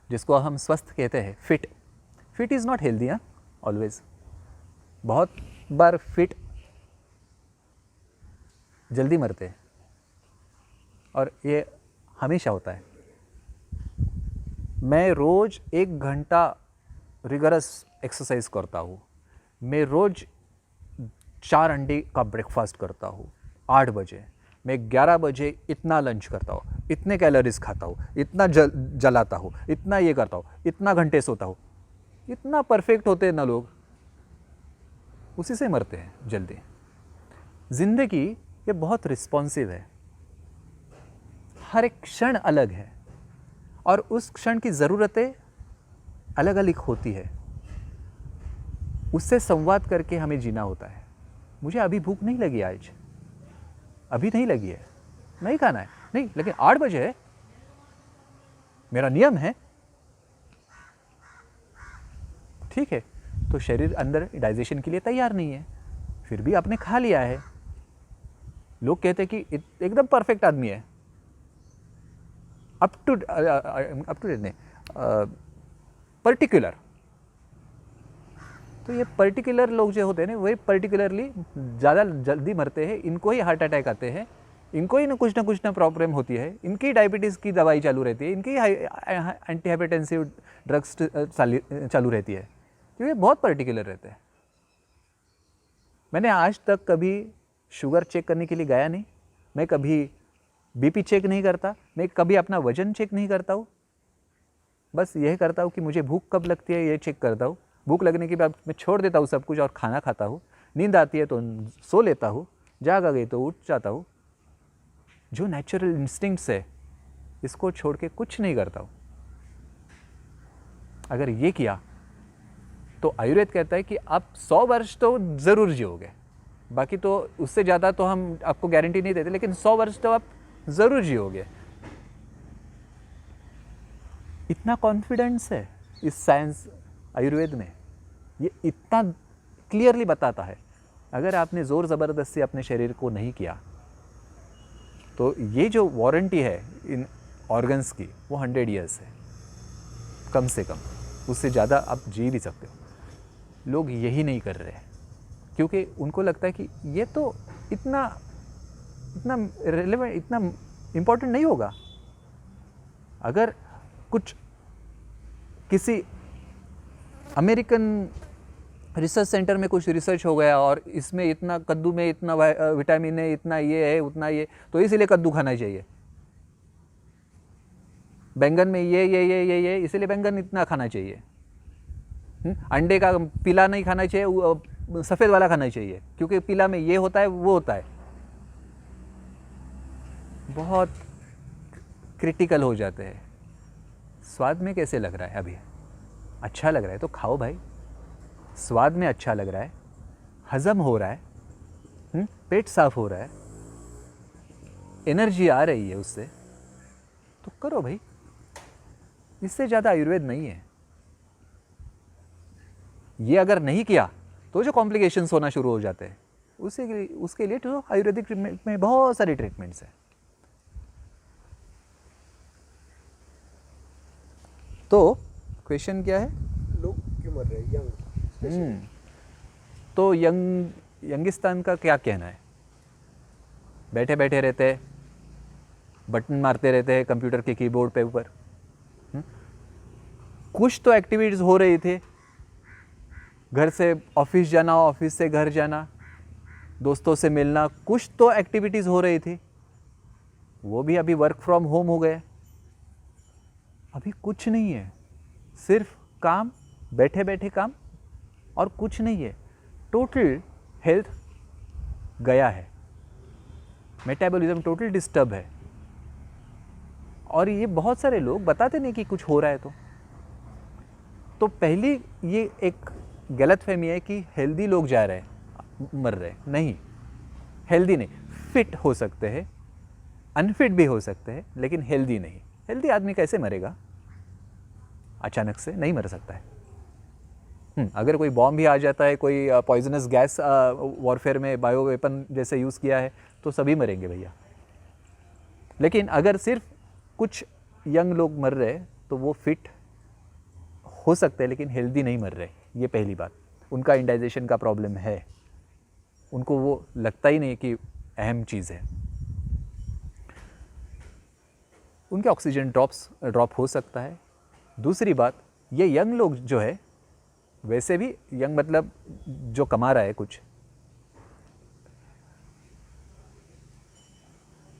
जिसको हम स्वस्थ कहते हैं, fit. Fit is not healthy, हाँ, ऑलवेज। बहुत बार फिट जल्दी मरते हैं और ये हमेशा होता है। मैं रोज़ 1 घंटा रिगरस एक्सरसाइज करता हूँ, मैं रोज़ 4 अंडे का ब्रेकफास्ट करता हूँ 8 बजे, मैं 11 बजे इतना लंच करता हूँ, इतने कैलोरीज खाता हूँ, इतना जलाता हूँ, इतना ये करता हूँ, इतना घंटे सोता हूँ। इतना परफेक्ट होते हैं ना लोग, उसी से मरते हैं जल्दी। ज़िंदगी ये बहुत रिस्पॉन्सिव है, हर एक क्षण अलग है और उस क्षण की ज़रूरतें अलग अलग होती है। उससे संवाद करके हमें जीना होता है। मुझे अभी भूख नहीं लगी, आज अभी नहीं लगी है, नहीं खाना है, नहीं, लेकिन 8 बजे है, मेरा नियम है, ठीक है। तो शरीर अंदर डाइजेशन के लिए तैयार नहीं है, फिर भी आपने खा लिया है। लोग कहते हैं कि एकदम परफेक्ट आदमी है, अप टू डेट नहीं, पर्टिकुलर। तो ये पर्टिकुलर लोग जो होते हैं ना, वही पर्टिकुलरली ज़्यादा जल्दी मरते हैं, इनको ही हार्ट अटैक आते हैं, इनको ही कुछ ना प्रॉब्लम होती है, इनकी डायबिटीज़ की दवाई चालू रहती है, इनकी एंटी हाइपरटेंसिव ड्रग्स चालू रहती है, क्योंकि बहुत पर्टिकुलर रहते हैं। मैंने आज तक कभी शुगर चेक करने के लिए गया नहीं, मैं कभी बीपी चेक नहीं करता, मैं कभी अपना वजन चेक नहीं करता हूँ। बस यही करता हूँ कि मुझे भूख कब लगती है ये चेक करता हूँ। भूख लगने के बाद मैं छोड़ देता हूँ सब कुछ और खाना खाता हूँ। नींद आती है तो सो लेता हूँ, जाग आ गई तो उठ जाता हूँ। जो नेचुरल इंस्टिंक्ट्स है इसको छोड़ के कुछ नहीं करता हूँ। अगर ये किया तो आयुर्वेद कहता है कि आप 100 वर्ष तो ज़रूर जियोगे, बाकी तो उससे ज़्यादा तो हम आपको गारंटी नहीं देते, लेकिन 100 वर्ष तो आप ज़रूर जियोगे। इतना कॉन्फिडेंस है इस साइंस आयुर्वेद में, ये इतना क्लियरली बताता है। अगर आपने ज़ोर ज़बरदस्ती अपने शरीर को नहीं किया तो ये जो वारंटी है इन ऑर्गन्स की वो 100 ईयर्स है कम से कम, उससे ज़्यादा आप जी भी सकते हो। लोग यही नहीं कर रहे हैं क्योंकि उनको लगता है कि ये तो इतना रिलेवेंट, इतना इम्पोर्टेंट नहीं होगा। अगर कुछ किसी अमेरिकन रिसर्च सेंटर में कुछ रिसर्च हो गया और इसमें इतना कद्दू में इतना विटामिन है, इतना ये है, उतना ये, तो इसीलिए कद्दू खाना चाहिए। बैंगन में ये इसीलिए बैंगन इतना खाना चाहिए। अंडे का पीला नहीं खाना चाहिए, सफ़ेद वाला खाना चाहिए, क्योंकि पीला में ये होता है वो होता है। बहुत क्रिटिकल हो जाते हैं। स्वाद में कैसे लग रहा है? अभी अच्छा लग रहा है तो खाओ भाई, स्वाद में अच्छा लग रहा है, हजम हो रहा है, पेट साफ हो रहा है, एनर्जी आ रही है उससे, तो करो भाई। इससे ज़्यादा आयुर्वेद नहीं है। ये अगर नहीं किया तो जो कॉम्प्लिकेशंस होना शुरू हो जाते हैं, उसके लिए तो आयुर्वेदिक ट्रीटमेंट में बहुत सारी ट्रीटमेंट्स हैं। तो क्वेश्चन क्या है? लोग क्यों मर रहे हैं यंग? तो यंगिस्तान का क्या कहना है? बैठे बैठे रहते हैं, बटन मारते रहते हैं कंप्यूटर के कीबोर्ड पे ऊपर। कुछ तो एक्टिविटीज़ हो रही थी, घर से ऑफिस जाना, ऑफिस से घर जाना, दोस्तों से मिलना, कुछ तो एक्टिविटीज़ हो रही थी। वो भी अभी वर्क फ्रॉम होम हो गए। अभी कुछ नहीं है, सिर्फ काम, बैठे बैठे काम, और कुछ नहीं है। टोटल हेल्थ गया है, मेटाबॉलिज्म टोटल डिस्टर्ब है। और ये बहुत सारे लोग बताते नहीं कि कुछ हो रहा है। तो पहली ये एक गलतफहमी है कि हेल्दी लोग जा रहे हैं, मर रहे हैं। नहीं, हेल्दी नहीं, फिट हो सकते हैं, अनफिट भी हो सकते हैं, लेकिन हेल्दी नहीं। हेल्दी आदमी कैसे मरेगा? अचानक से नहीं मर सकता है। अगर कोई बॉम्ब भी आ जाता है, कोई पॉइजनस गैस वॉरफेयर में बायो वेपन जैसे यूज़ किया है, तो सभी मरेंगे भैया। लेकिन अगर सिर्फ कुछ यंग लोग मर रहे हैं तो वो फिट हो सकते हैं लेकिन हेल्दी नहीं मर रहे, ये पहली बात। उनका इंडाइजेशन का प्रॉब्लम है, उनको वो लगता ही नहीं कि अहम चीज़ है। उनके ऑक्सीजन ड्रॉप हो सकता है। दूसरी बात, ये यंग लोग जो है, वैसे भी यंग मतलब जो कमा रहा है कुछ,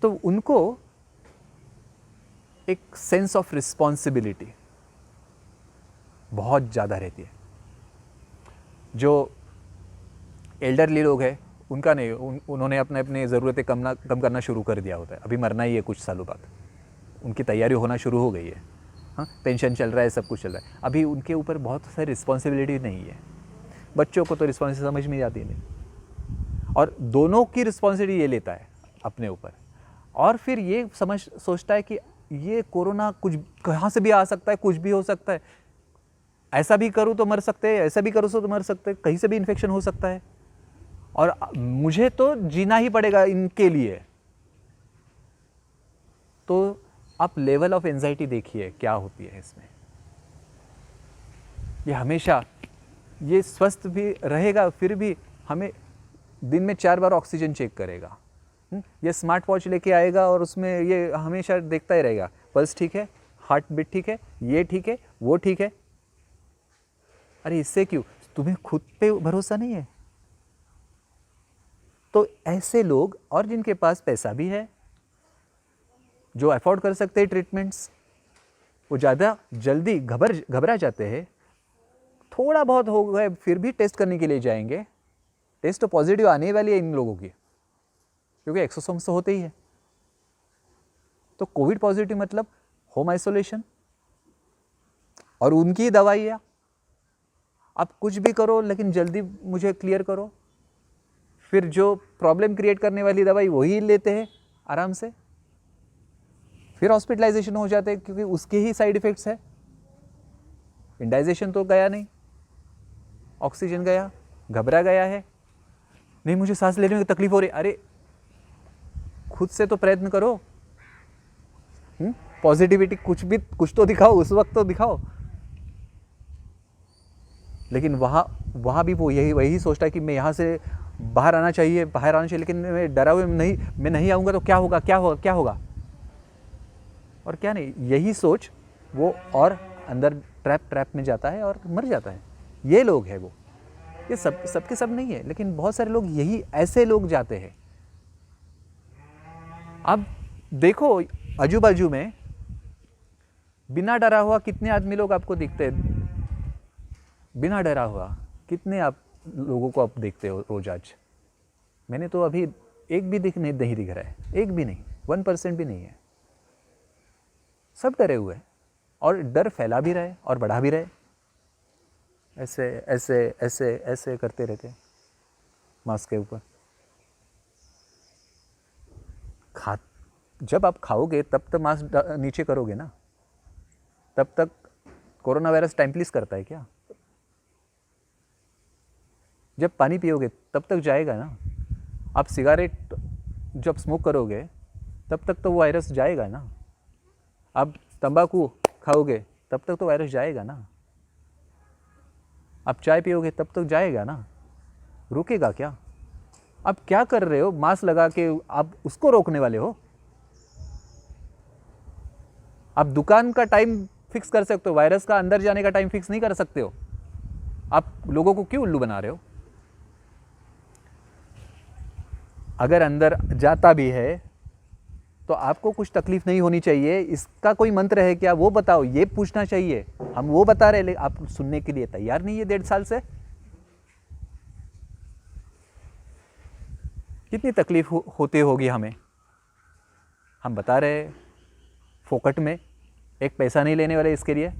तो उनको एक सेंस ऑफ रिस्पॉन्सिबिलिटी बहुत ज़्यादा रहती है। जो एल्डरली लोग हैं उनका नहीं, उन्होंने अपने ज़रूरतें कम करना शुरू कर दिया होता है, अभी मरना ही है कुछ सालों बाद, उनकी तैयारी होना शुरू हो गई है। हाँ, पेंशन चल रहा है, सब कुछ चल रहा है, अभी उनके ऊपर बहुत सारी रिस्पॉन्सिबिलिटी नहीं है। बच्चों को तो रिस्पॉन्सिबिलिटी समझ में आती नहीं, और दोनों की रिस्पॉन्सिबिलिटी ये लेता है अपने ऊपर, और फिर ये सोचता है कि ये कोरोना कुछ कहाँ से भी आ सकता है, कुछ भी हो सकता है, ऐसा भी करूँ तो मर सकते हैं, ऐसा भी करूँ तो मर सकते हैं, कहीं से भी इन्फेक्शन हो सकता है, और मुझे तो जीना ही पड़ेगा इनके लिए। तो आप लेवल ऑफ एंजाइटी देखिए क्या होती है इसमें। ये हमेशा, ये स्वस्थ भी रहेगा फिर भी हमें दिन में 4 बार ऑक्सीजन चेक करेगा। ये स्मार्ट वॉच लेके आएगा और उसमें ये हमेशा देखता ही रहेगा, पल्स ठीक है, हार्ट बीट ठीक है, ये ठीक है, वो ठीक है। अरे इससे क्यों? तुम्हें खुद पे भरोसा नहीं है? तो ऐसे लोग, और जिनके पास पैसा भी है, जो अफोर्ड कर सकते हैं ट्रीटमेंट्स, वो ज़्यादा जल्दी घबरा जाते हैं। थोड़ा बहुत हो गए फिर भी टेस्ट करने के लिए जाएंगे, टेस्ट तो पॉजिटिव आने वाली है इन लोगों की, क्योंकि एक्सोसोम्स तो होते ही है। तो कोविड पॉजिटिव मतलब होम आइसोलेशन और उनकी दवाइयाँ। आप कुछ भी करो लेकिन जल्दी मुझे क्लियर करो, फिर जो प्रॉब्लम क्रिएट करने वाली दवाई वही लेते हैं आराम से, फिर हॉस्पिटलाइजेशन हो जाते हैं क्योंकि उसके ही साइड इफ़ेक्ट्स है। इंडाइजेशन तो गया नहीं, ऑक्सीजन गया, घबरा गया है, नहीं मुझे सांस लेने में तकलीफ हो रही, अरे खुद से तो प्रयत्न करो, पॉजिटिविटी कुछ तो दिखाओ, उस वक्त तो दिखाओ। लेकिन वहाँ भी वो वही सोचता है कि मैं यहाँ से बाहर आना चाहिए, लेकिन मैं डरा हुआ मैं नहीं आऊँगा तो क्या होगा, और क्या नहीं, यही सोच वो और अंदर ट्रैप में जाता है और मर जाता है। ये लोग हैं वो, ये सबके सब नहीं है, लेकिन बहुत सारे लोग ऐसे लोग जाते हैं। अब देखो आजू बाजू में बिना डरा हुआ कितने आदमी लोग आपको दिखते हैं, बिना डरा हुआ कितने आप लोगों को आप देखते हो रोज। आज मैंने तो अभी एक भी नहीं दिख रहा है, एक भी नहीं, 1% भी नहीं है। सब डरे हुए हैं और डर फैला भी रहे और बढ़ा भी रहे, ऐसे ऐसे ऐसे ऐसे करते रहते मास्क के ऊपर। जब आप खाओगे तब तक मास्क नीचे करोगे ना, तब तक कोरोना वायरस टाइम प्लीज करता है क्या? जब पानी पियोगे तब तक जाएगा ना। आप सिगारेट जब स्मोक करोगे तब तक तो वो वायरस जाएगा ना। आप तंबाकू खाओगे तब तक तो वायरस जाएगा ना। आप चाय पियोगे तब तक जाएगा ना, रुकेगा क्या? आप क्या कर रहे हो? मास्क लगा के आप उसको रोकने वाले हो। आप दुकान का टाइम फिक्स कर सकते हो, वायरस का अंदर जाने का टाइम फिक्स नहीं कर सकते हो। आप लोगों को क्यों उल्लू बना रहे हो? अगर अंदर जाता भी है तो आपको कुछ तकलीफ नहीं होनी चाहिए, इसका कोई मंत्र है क्या? वो बताओ, ये पूछना चाहिए। हम वो बता रहे, लेकिन आप सुनने के लिए तैयार नहीं है 1.5 साल से। कितनी तकलीफ होती होगी हमें, हम बता रहे फोकट में, एक पैसा नहीं लेने वाले इसके लिए।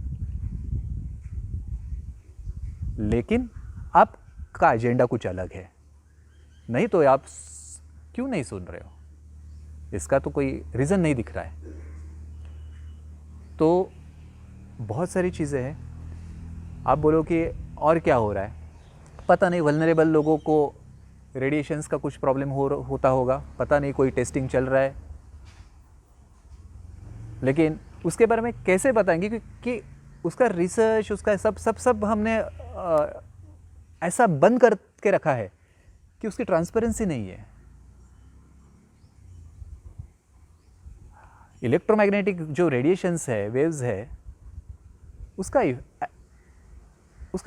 लेकिन आपका एजेंडा कुछ अलग है, नहीं तो आप क्यों नहीं सुन रहे हो? इसका तो कोई रीज़न नहीं दिख रहा है। तो बहुत सारी चीज़ें हैं। आप बोलो कि और क्या हो रहा है, पता नहीं। वल्नरेबल लोगों को रेडिएशंस का कुछ प्रॉब्लम होता होगा, पता नहीं, कोई टेस्टिंग चल रहा है। लेकिन उसके बारे में कैसे बताएंगे कि उसका रिसर्च, उसका सब सब सब हमने ऐसा बंद करके रखा है कि उसकी ट्रांसपेरेंसी नहीं है। इलेक्ट्रोमैग्नेटिक जो रेडिएशंस है, वेव्स है, उसका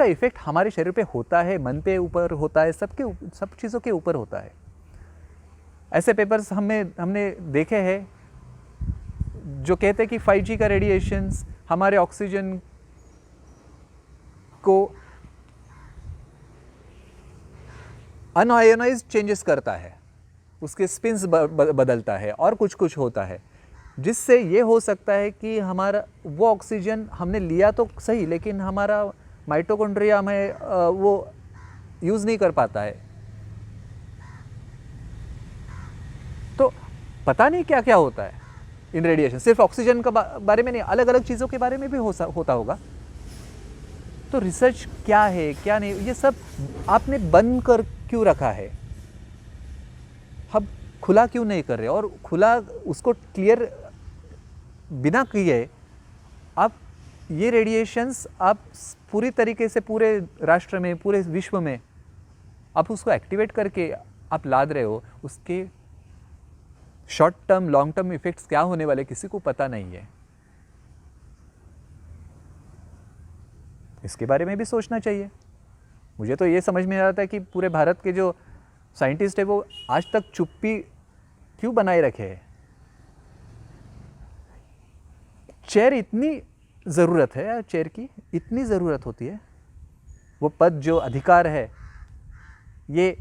इफेक्ट हमारे शरीर पे होता है, मन पे ऊपर होता है, सब चीज़ों के ऊपर होता है। ऐसे पेपर्स हमने देखे हैं जो कहते हैं कि 5G का रेडिएशंस हमारे ऑक्सीजन को अनआयोनाइज चेंजेस करता है, उसके स्पिन्स बदलता है और कुछ होता है, जिससे ये हो सकता है कि हमारा वो ऑक्सीजन हमने लिया तो सही, लेकिन हमारा माइटोकॉन्ड्रिया में वो यूज़ नहीं कर पाता है। तो पता नहीं क्या क्या होता है इन रेडिएशन। सिर्फ ऑक्सीजन का बारे में नहीं, अलग अलग चीज़ों के बारे में भी होता होगा। तो रिसर्च क्या है क्या नहीं, ये सब आपने बंद कर क्यों रखा है? हम खुला क्यों नहीं कर रहे? और खुला उसको क्लियर बिना किए आप ये रेडिएशंस आप पूरी तरीके से पूरे राष्ट्र में, पूरे विश्व में आप उसको एक्टिवेट करके आप लाद रहे हो। उसके short term, long term effects क्या होने वाले किसी को पता नहीं है। इसके बारे में भी सोचना चाहिए। मुझे तो ये समझ में आ रहा है कि पूरे भारत के जो साइंटिस्ट है वो आज तक चुप्पी क्यों बनाए रखे हैं। चेयर इतनी ज़रूरत है यार, चेयर की इतनी ज़रूरत होती है। वो पद, जो अधिकार है, ये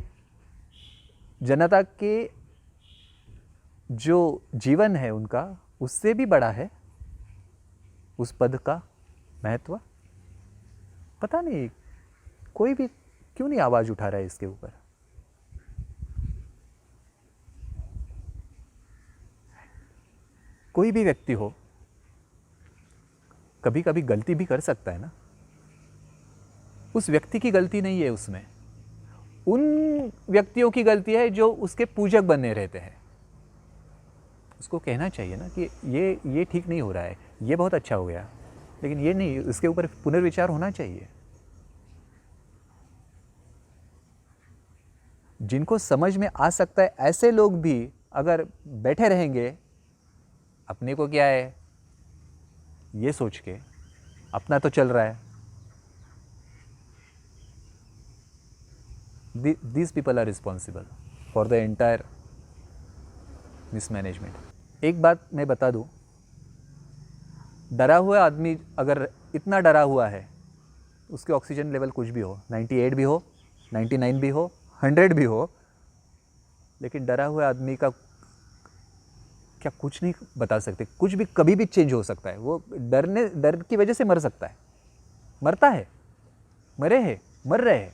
जनता के जो जीवन है उनका, उससे भी बड़ा है उस पद का महत्व। पता नहीं कोई भी क्यों नहीं आवाज़ उठा रहा है इसके ऊपर। कोई भी व्यक्ति हो, कभी कभी गलती भी कर सकता है ना। उस व्यक्ति की गलती नहीं है उसमें, उन व्यक्तियों की गलती है जो उसके पूजक बने रहते हैं। उसको कहना चाहिए ना कि ये ठीक नहीं हो रहा है, ये बहुत अच्छा हो गया, लेकिन ये नहीं, इसके ऊपर पुनर्विचार होना चाहिए। जिनको समझ में आ सकता है, ऐसे लोग भी अगर बैठे रहेंगे, अपने को क्या है ये सोच के, अपना तो चल रहा है, these people are responsible for the entire mismanagement। एक बात मैं बता दूं, डरा हुआ आदमी अगर इतना डरा हुआ है, उसके ऑक्सीजन लेवल कुछ भी हो, 98 भी हो, 99 भी हो, 100 भी हो, लेकिन डरा हुआ आदमी का क्या कुछ नहीं बता सकते। कुछ भी कभी भी चेंज हो सकता है। वो डर की वजह से मर सकता है, मरता है, मर रहे हैं।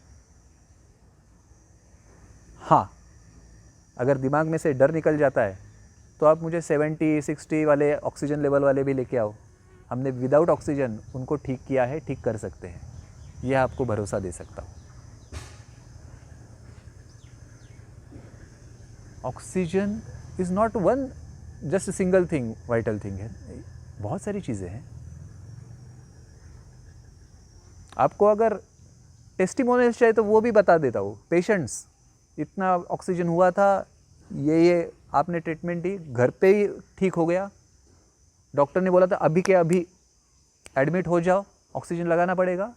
हाँ, अगर दिमाग में से डर निकल जाता है तो आप मुझे 70-60 वाले ऑक्सीजन लेवल वाले भी लेके आओ। हमने विदाउट ऑक्सीजन उनको ठीक किया है, ठीक कर सकते हैं, यह आपको भरोसा दे सकता हूँ। Oxygen is not one just single thing, vital thing है, बहुत सारी चीज़ें हैं। आपको अगर टेस्टिमोनियल्स चाहिए तो वो भी बता देता हूँ। पेशेंट्स, इतना ऑक्सीजन हुआ था, ये आपने ट्रीटमेंट दी, घर पे ही ठीक हो गया, डॉक्टर ने बोला था अभी के अभी एडमिट हो जाओ, ऑक्सीजन लगाना पड़ेगा,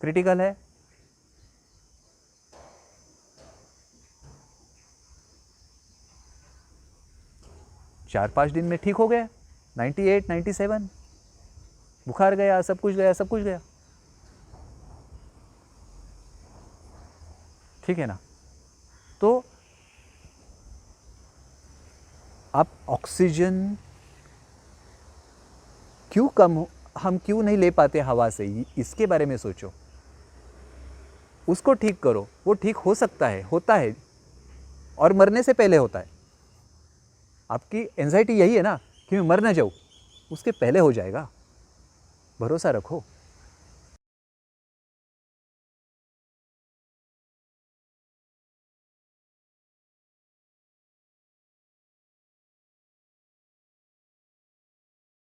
क्रिटिकल है। चार 5 दिन में ठीक हो गए, 98, 97, बुखार गया, सब कुछ गया। ठीक है ना। तो आप ऑक्सीजन क्यों कम, हम क्यों नहीं ले पाते हवा से, इसके बारे में सोचो, उसको ठीक करो। वो ठीक हो सकता है, होता है, और मरने से पहले होता है। आपकी एंजाइटी यही है ना कि मैं मर ना जाऊँ, उसके पहले हो जाएगा, भरोसा रखो।